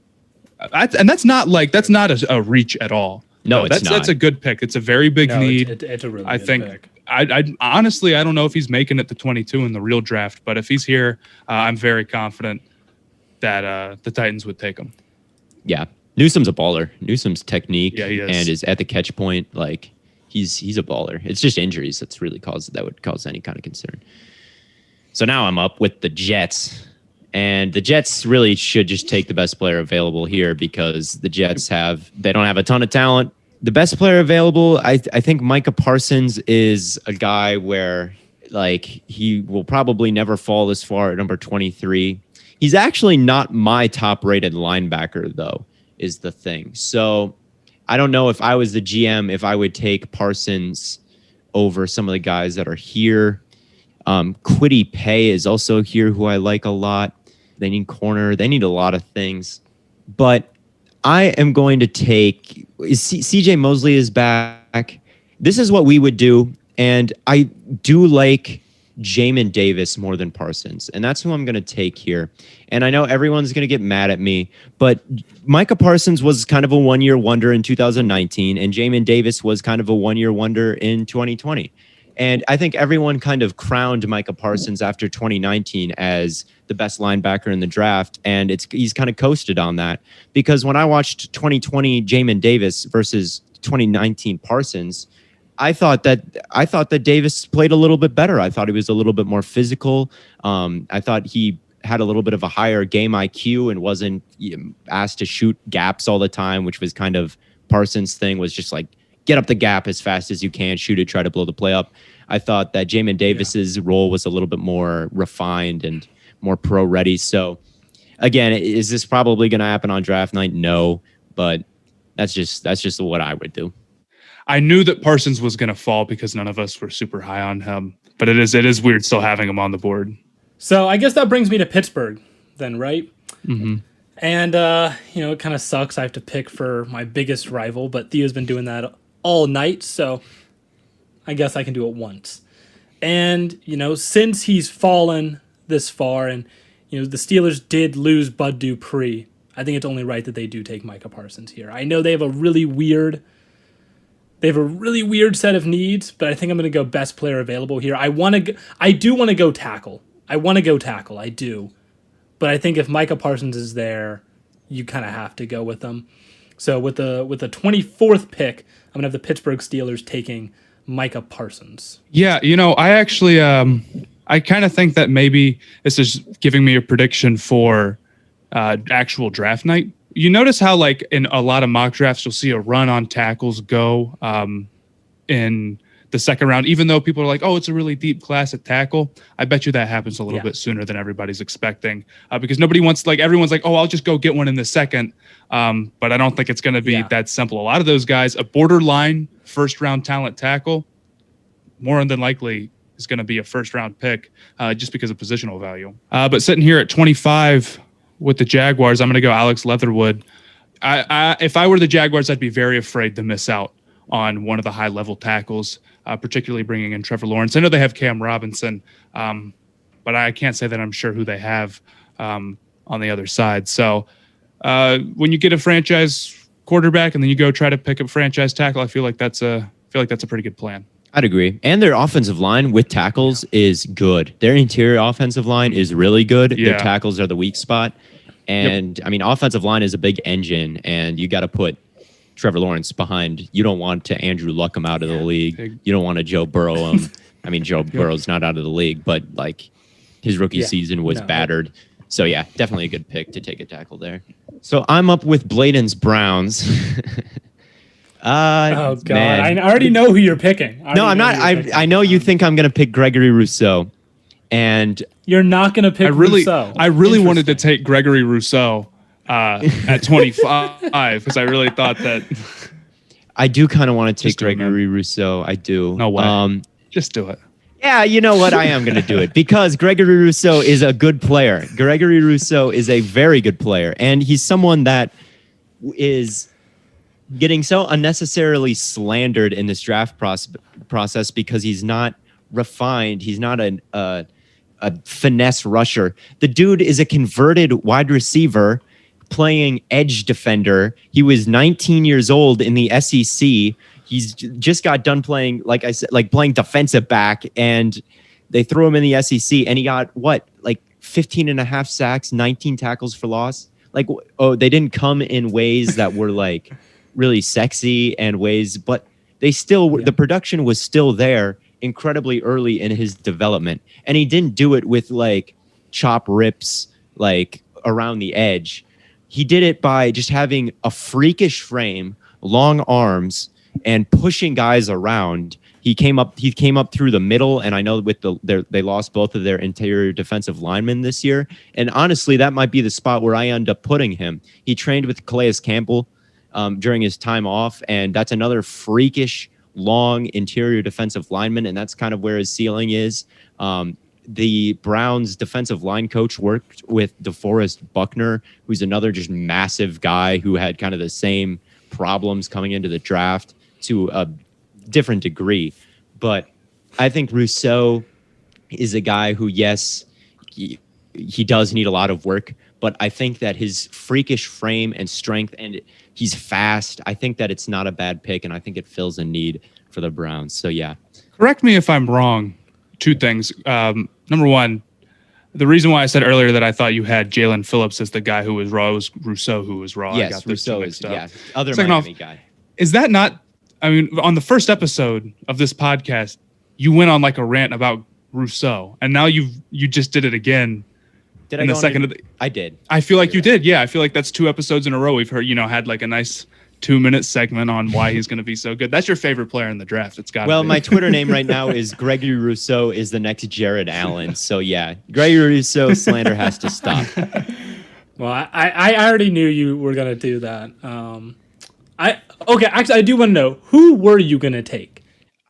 that's not a reach at all. No, it's not. That's a good pick. It's a very big need. It's a really good pick. I honestly, I don't know if he's making it to 22 in the real draft, but if he's here, I'm very confident that the Titans would take him. Yeah. Newsom's a baller. Newsom's technique Yeah, he is. and is at the catch point. Like he's a baller. It's just injuries that would cause any kind of concern. So now I'm up with the Jets. And the Jets really should just take the best player available here because the Jets they don't have a ton of talent. The best player available, I think Micah Parsons is a guy where like he will probably never fall this far at number 23. He's actually not my top rated linebacker though, is the thing. So I don't know if I was the GM, if I would take Parsons over some of the guys that are here. Kwity Paye is also here, who I like a lot. They need corner. They need a lot of things. But I am going to take... CJ Mosley is back. This is what we would do. And I do like Jamin Davis more than Parsons. And that's who I'm going to take here. And I know everyone's going to get mad at me, but Micah Parsons was kind of a one-year wonder in 2019, and Jamin Davis was kind of a one-year wonder in 2020. And I think everyone kind of crowned Micah Parsons after 2019 as the best linebacker in the draft. And he's kind of coasted on that because when I watched 2020 Jamin Davis versus 2019 Parsons, I thought that Davis played a little bit better. I thought he was a little bit more physical. I thought he had a little bit of a higher game IQ and wasn't asked to shoot gaps all the time, which was kind of Parsons' thing, was just like, get up the gap as fast as you can, shoot it, try to blow the play up. I thought that Jamin Davis's role was a little bit more refined and more pro ready. So again, is this probably going to happen on draft night? No, but that's just what I would do. I knew that Parsons was going to fall because none of us were super high on him, but it is weird still having him on the board. So I guess that brings me to Pittsburgh then, right? Mm-hmm. And, it kind of sucks. I have to pick for my biggest rival, but Theo's been doing that all night, so I guess I can do it once. And, since he's fallen this far and, the Steelers did lose Bud Dupree, I think it's only right that they do take Micah Parsons here. I know they have a really weird set of needs, but I think I'm going to go best player available here. I do want to go tackle. I do. But I think if Micah Parsons is there, you kind of have to go with them. So with the 24th pick, I'm going to have the Pittsburgh Steelers taking Micah Parsons. Yeah, I actually I kind of think that maybe this is giving me a prediction for actual draft night. You notice how, like, in a lot of mock drafts, you'll see a run on tackles go in the second round, even though people are like, oh, it's a really deep class at tackle. I bet you that happens a little bit sooner than everybody's expecting because nobody wants, like, everyone's like, oh, I'll just go get one in the second. But I don't think it's going to be that simple. A lot of those guys, a borderline first-round talent tackle, more than likely is going to be a first-round pick just because of positional value. But sitting here at 25 with the Jaguars, I'm going to go Alex Leatherwood. If I were the Jaguars, I'd be very afraid to miss out on one of the high-level tackles, particularly bringing in Trevor Lawrence. I know they have Cam Robinson, but I can't say that I'm sure who they have on the other side. So when you get a franchise quarterback and then you go try to pick a franchise tackle, I feel like that's a pretty good plan. I'd agree. And their offensive line with tackles is good. Their interior offensive line is really good. Yeah. Their tackles are the weak spot. And, I mean, offensive line is a big engine, and you got to put Trevor Lawrence behind. You don't want to Andrew Luck him out of the league. You don't want to Joe Burrow him. I mean, Joe Burrow's not out of the league, but, like, his rookie season was battered. So, yeah, definitely a good pick to take a tackle there. So I'm up with Blaiden's Browns. Oh God! Man. I already know who you're picking. No, I'm not. I know you think I'm going to pick Gregory Rousseau, and you're not going to pick Rousseau. I really wanted to take Gregory Rousseau at 25 because I really thought that. I do kind of want to take Gregory Rousseau. I do. No way. Just do it. Yeah, you know what? I am going to do it because Gregory Rousseau is a good player. Gregory Rousseau is a very good player, and he's someone that is getting so unnecessarily slandered in this draft process because he's not refined. He's not a finesse rusher. The dude is a converted wide receiver playing edge defender. He was 19 years old in the SEC. He's just got done playing, like I said, like playing defensive back, and they threw him in the SEC, and he got like 15 and a half sacks, 19 tackles for loss. Like, oh, they didn't come in ways that were like really sexy and ways, but they still, the production was still there incredibly early in his development. And he didn't do it with like chop rips, like around the edge. He did it by just having a freakish frame, long arms, and pushing guys around. He came up through the middle, and I know with they lost both of their interior defensive linemen this year. And honestly, that might be the spot where I end up putting him. He trained with Calais Campbell during his time off, and that's another freakish long interior defensive lineman, and that's kind of where his ceiling is. The Browns defensive line coach worked with DeForest Buckner, who's another just massive guy who had kind of the same problems coming into the draft to a different degree. But I think Rousseau is a guy who, yes, he does need a lot of work, but I think that his freakish frame and strength, and he's fast, I think that it's not a bad pick, and I think it fills a need for the Browns. So, yeah. Correct me if I'm wrong. Two things. Number one, the reason why I said earlier that I thought you had Jalen Phillips as the guy who was raw was Rousseau who was raw. Yes, I got Rousseau is, other Second Miami off, guy. Is that not, I mean, on the first episode of this podcast, you went on like a rant about Rousseau, and now you just did it again. Did in I the second? I did. I feel like you did. Yeah, I feel like that's 2 episodes in a row we've heard. Had like a nice 2-minute segment on why he's going to be so good. That's your favorite player in the draft. It's got. Well, my Twitter name right now is Gregory Rousseau is the next Jared Allen. So yeah, Gregory Rousseau slander has to stop. Well, I already knew you were going to do that. Actually, I do want to know, who were you going to take?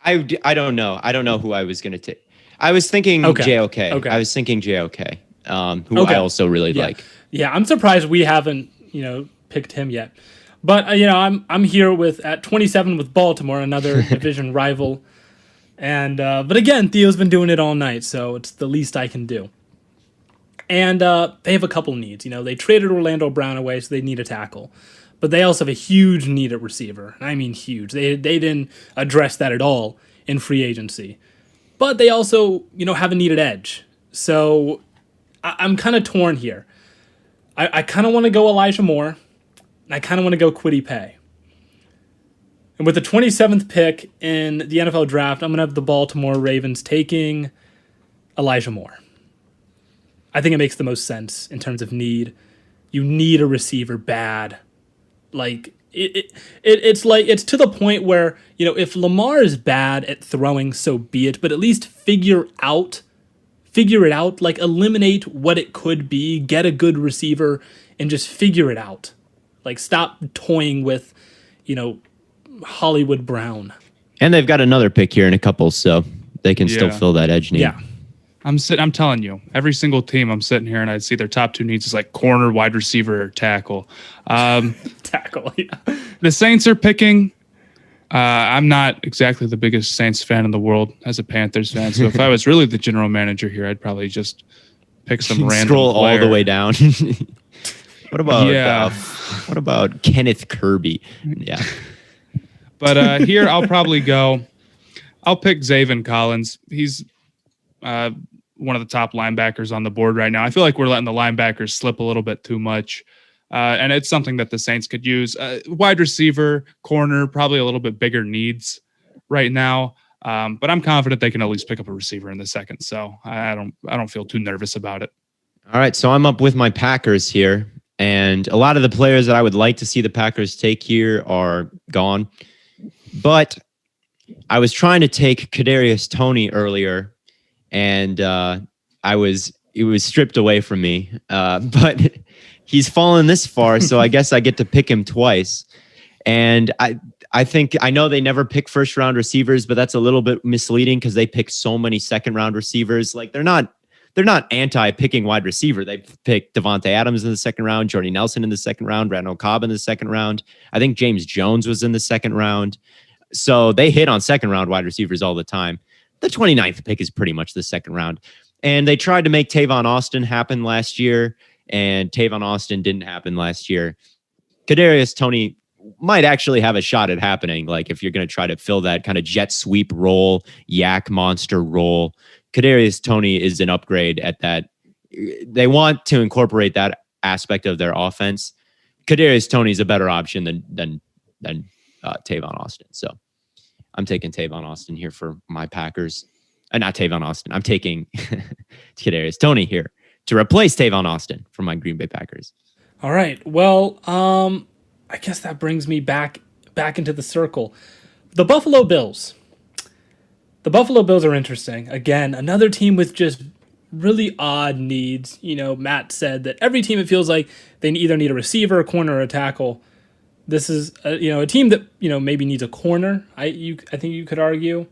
I don't know. I don't know who I was going to take. I was thinking JOK. Okay. I was thinking JOK, who I also really like. Yeah, I'm surprised we haven't, picked him yet. But I'm here at 27 with Baltimore, another division rival. And but again, Theo's been doing it all night, so it's the least I can do. And they have a couple needs. They traded Orlando Brown away, so they need a tackle. But they also have a huge need at receiver. And I mean huge. They didn't address that at all in free agency. But they also, have a need at edge. So I'm kind of torn here. I kind of want to go Elijah Moore. And I kind of want to go Kwity Paye. And with the 27th pick in the NFL draft, I'm going to have the Baltimore Ravens taking Elijah Moore. I think it makes the most sense in terms of need. You need a receiver bad. Like it's to the point where, if Lamar is bad at throwing, so be it, but at least figure it out, like eliminate what it could be, get a good receiver and just figure it out. Like, stop toying with, Hollywood Brown. And they've got another pick here in a couple, so they can still fill that edge need. Yeah. I'm telling you, every single team I'm sitting here and I see their top 2 needs is like corner, wide receiver, or tackle. Tackle, yeah. The Saints are picking. I'm not exactly the biggest Saints fan in the world as a Panthers fan, so if I was really the general manager here, I'd probably just pick some random scroll player. All the way down. What about Kenneth Kirby? Yeah. But here I'll probably go. I'll pick Zaven Collins. He's one of the top linebackers on the board right now. I feel like we're letting the linebackers slip a little bit too much. And it's something that the Saints could use. Wide receiver, corner, probably a little bit bigger needs right now. But I'm confident they can at least pick up a receiver in the second. So I don't feel too nervous about it. All right. So I'm up with my Packers here. And a lot of the players that I would like to see the Packers take here are gone. But I was trying to take Kadarius Toney earlier, and it was stripped away from me. But he's fallen this far, so I guess I get to pick him twice. And I know they never pick first-round receivers, but that's a little bit misleading because they pick so many second-round receivers. Like, they're not anti-picking wide receiver. They picked Devontae Adams in the second round, Jordy Nelson in the second round, Randall Cobb in the second round. I think James Jones was in the second round. So they hit on second round wide receivers all the time. The 29th pick is pretty much the second round. And they tried to make Tavon Austin happen last year, and Tavon Austin didn't happen last year. Kadarius Toney might actually have a shot at happening. Like if you're going to try to fill that kind of jet sweep role, yak monster role, Kadarius Toney is an upgrade at that. They want to incorporate that aspect of their offense. Kadarius Toney is a better option than Tavon Austin. So I'm taking Tavon Austin here for my Packers. Not Tavon Austin. I'm taking Kadarius Toney here to replace Tavon Austin for my Green Bay Packers. All right. Well, I guess that brings me back into the circle. The Buffalo Bills. The Buffalo Bills are interesting. Again, another team with just really odd needs. You know, Matt said that every team, it feels like they either need a receiver, a corner, or a tackle. This is a team that maybe needs a corner. I think you could argue.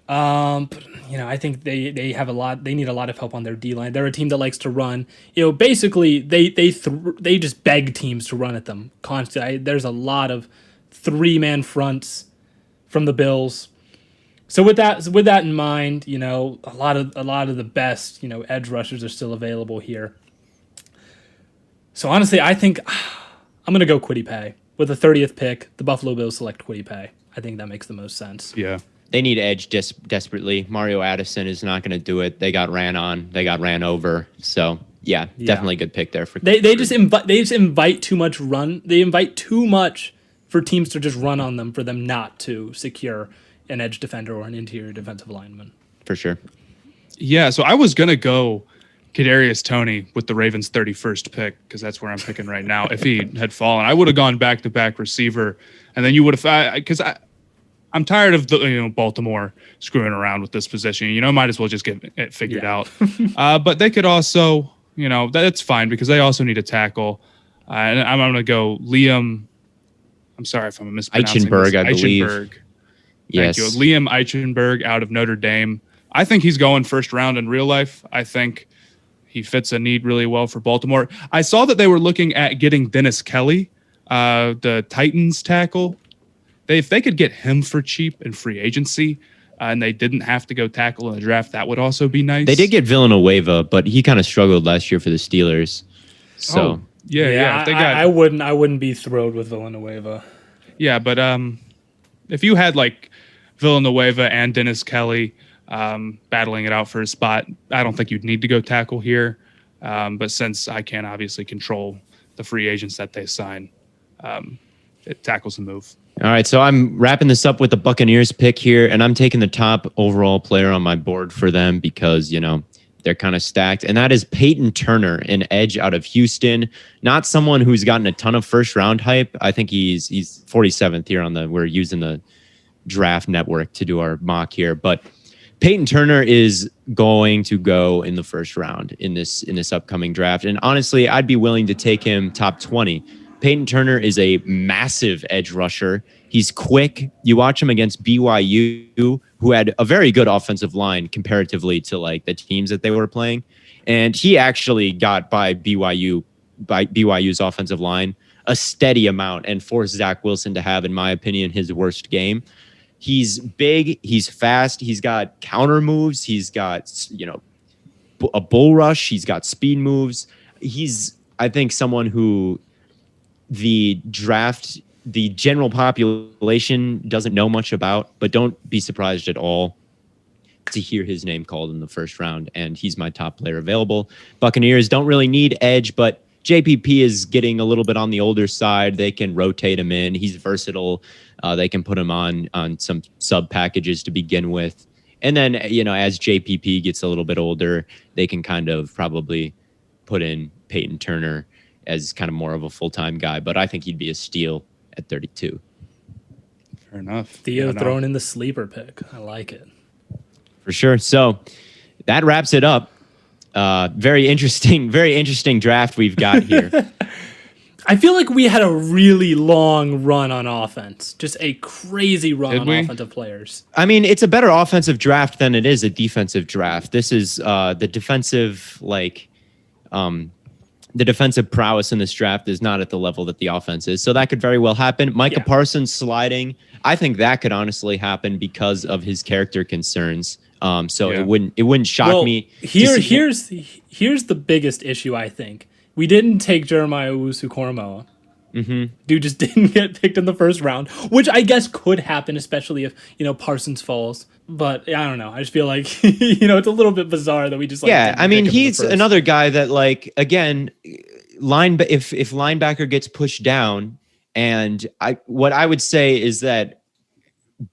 But I think they have a lot. They need a lot of help on their D line. They're a team that likes to run. Basically they just beg teams to run at them constantly. There's a lot of 3-man fronts from the Bills. So with that in mind, a lot of the best edge rushers are still available here. So honestly, I think I'm gonna go Kwity Paye with the 30th pick. The Buffalo Bills select Kwity Paye. I think that makes the most sense. Yeah. They need edge desperately. Mario Addison is not going to do it. They got ran on. They got ran over. So definitely a good pick there for. They just invite too much run. They invite too much for teams to just run on them for them not to secure an edge defender or an interior defensive lineman. For sure. Yeah. So I was gonna go Kadarius Toney with the Ravens' 31st pick because that's where I'm picking right now. If he had fallen, I would have gone back-to-back receiver, and then you would have because I'm tired of the Baltimore screwing around with this position. Might as well just get it figured out. But they could also, that's fine because they also need a tackle. And I'm going to go Liam. I'm sorry if I'm mispronouncing Eichenberg, this. I believe. Eichenberg. Yes. Thank you. Liam Eichenberg out of Notre Dame. I think he's going first round in real life. I think he fits a need really well for Baltimore. I saw that they were looking at getting Dennis Kelly, the Titans tackle. If they could get him for cheap in free agency and they didn't have to go tackle in the draft, that would also be nice. They did get Villanueva, but he kind of struggled last year for the Steelers. So yeah. I wouldn't be thrilled with Villanueva. Yeah, but if you had like Villanueva and Dennis Kelly battling it out for a spot, I don't think you'd need to go tackle here. But since I can't obviously control the free agents that they sign, it tackles the move. All right, so I'm wrapping this up with the Buccaneers pick here, and I'm taking the top overall player on my board for them because, they're kind of stacked, and that is Peyton Turner, an edge out of Houston. Not someone who's gotten a ton of first-round hype. I think he's 47th here we're using the draft network to do our mock here, but Peyton Turner is going to go in the first round in this upcoming draft, and honestly, I'd be willing to take him top 20. Peyton Turner is a massive edge rusher. He's quick. You watch him against BYU, who had a very good offensive line comparatively to like the teams that they were playing. And he actually got by BYU's offensive line a steady amount and forced Zach Wilson to have, in my opinion, his worst game. He's big. He's fast. He's got counter moves. He's got, a bull rush. He's got speed moves. He's, I think, someone who the general population doesn't know much about, but don't be surprised at all to hear his name called in the first round. And he's my top player available. Buccaneers don't really need edge, but JPP is getting a little bit on the older side. They can rotate him in. He's versatile. They can put him on some sub packages to begin with. And then, as JPP gets a little bit older, they can kind of probably put in Peyton Turner as kind of more of a full-time guy, but I think he'd be a steal at 32. Fair enough. Theo throwing in the sleeper pick. I like it. For sure. So that wraps it up. Very interesting draft we've got here. I feel like we had a really long run on offense. Just a crazy run on offensive players. I mean, it's a better offensive draft than it is a defensive draft. This is the defensive, the defensive prowess in this draft is not at the level that the offense is. So that could very well happen. Micah Parsons sliding. I think that could honestly happen because of his character concerns. It wouldn't shock me. Here's the biggest issue, I think. We didn't take Jeremiah Owusu-Koramoah. Dude just didn't get picked in the first round, which I guess could happen, especially if, Parsons falls. But I don't know. I just feel like, it's a little bit bizarre that we just Yeah, didn't I mean, pick him in the he's first. another guy that, like, again, if linebacker gets pushed down, and what I would say is that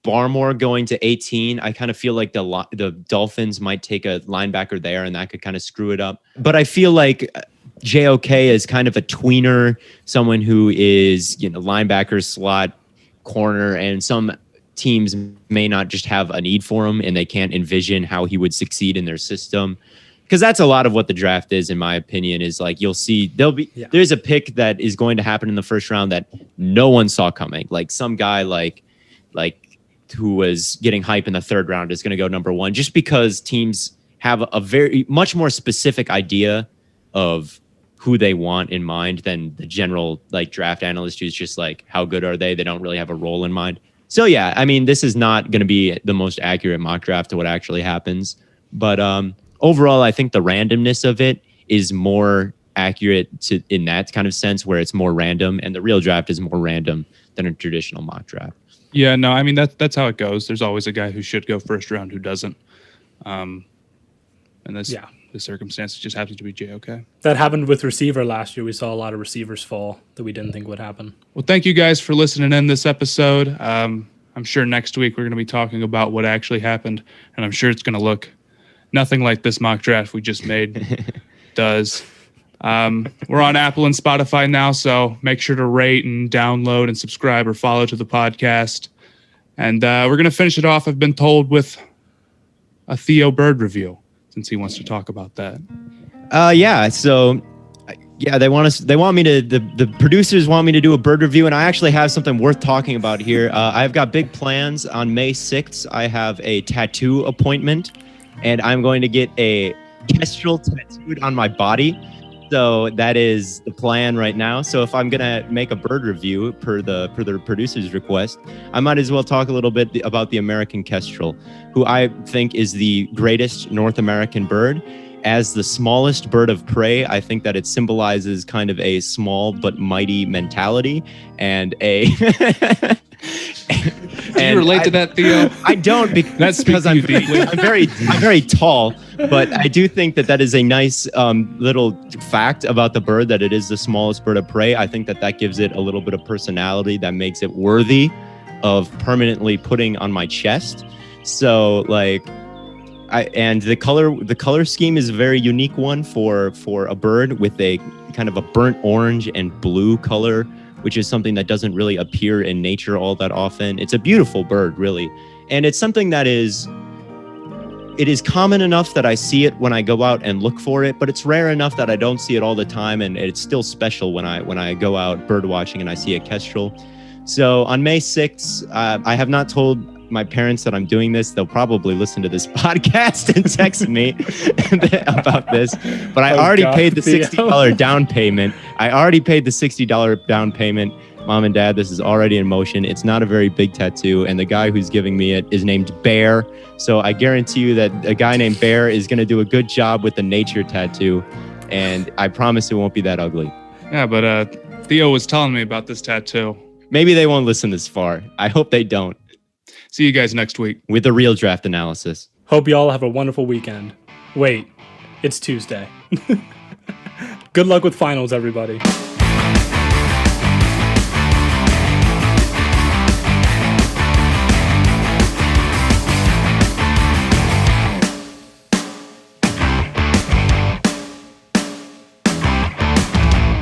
Barmore going to 18, I kind of feel like the Dolphins might take a linebacker there, and that could kind of screw it up. But I feel like JOK is kind of a tweener, someone who is, linebacker, slot, corner, and some teams may not just have a need for him and they can't envision how he would succeed in their system. Because that's a lot of what the draft is, in my opinion, is like you'll see there's a pick that is going to happen in the first round that no one saw coming. Like some guy like who was getting hype in the third round is going to go number one, just because teams have a very much more specific idea of who they want in mind than the general like draft analyst who's just like, how good are they? They don't really have a role in mind. So yeah, I mean, this is not going to be the most accurate mock draft to what actually happens, but overall, I think the randomness of it is more accurate in that kind of sense, where it's more random, and the real draft is more random than a traditional mock draft. Yeah, no, I mean that's how it goes. There's always a guy who should go first round who doesn't. And the circumstances just happens to be JOK. That happened with receiver last year. We saw a lot of receivers fall that we didn't think would happen. Well, thank you guys for listening in this episode. I'm sure next week we're going to be talking about what actually happened, and I'm sure it's going to look nothing like this mock draft we just made does. We're on Apple and Spotify now, so make sure to rate and download and subscribe or follow to the podcast. And we're going to finish it off, I've been told, with a Theo Bird review, since he wants to talk about that. They want me to, the producers want me to do a bird review, and I actually have something worth talking about here. I've got big plans. On May 6th, I have a tattoo appointment, and I'm going to get a kestrel tattooed on my body. So that is the plan right now. So if I'm going to make a bird review per the producer's request, I might as well talk a little bit about the American kestrel, who I think is the greatest North American bird. As the smallest bird of prey, I think that it symbolizes kind of a small but mighty mentality and a... Do you relate to that, Theo? I don't, because I'm very tall, but I do think that is a nice little fact about the bird, that it is the smallest bird of prey. I think that gives it a little bit of personality that makes it worthy of permanently putting on my chest. So and the color scheme is a very unique one for a bird, with a kind of a burnt orange and blue color, which is something that doesn't really appear in nature all that often. It's a beautiful bird, really. And it's something that it is common enough that I see it when I go out and look for it, but it's rare enough that I don't see it all the time, and it's still special when I go out bird watching and I see a kestrel. So on May 6th, I have not told my parents that I'm doing this. They'll probably listen to this podcast and text me about this, but I already paid the $60 down payment. Mom and Dad, this is already in motion. It's not a very big tattoo, and the guy who's giving me it is named Bear. So I guarantee you that a guy named Bear is going to do a good job with the nature tattoo, and I promise it won't be that ugly. Yeah, but Theo was telling me about this tattoo. Maybe they won't listen this far. I hope they don't. See you guys next week with the real draft analysis. Hope you all have a wonderful weekend. Wait, it's Tuesday. Good luck with finals, everybody.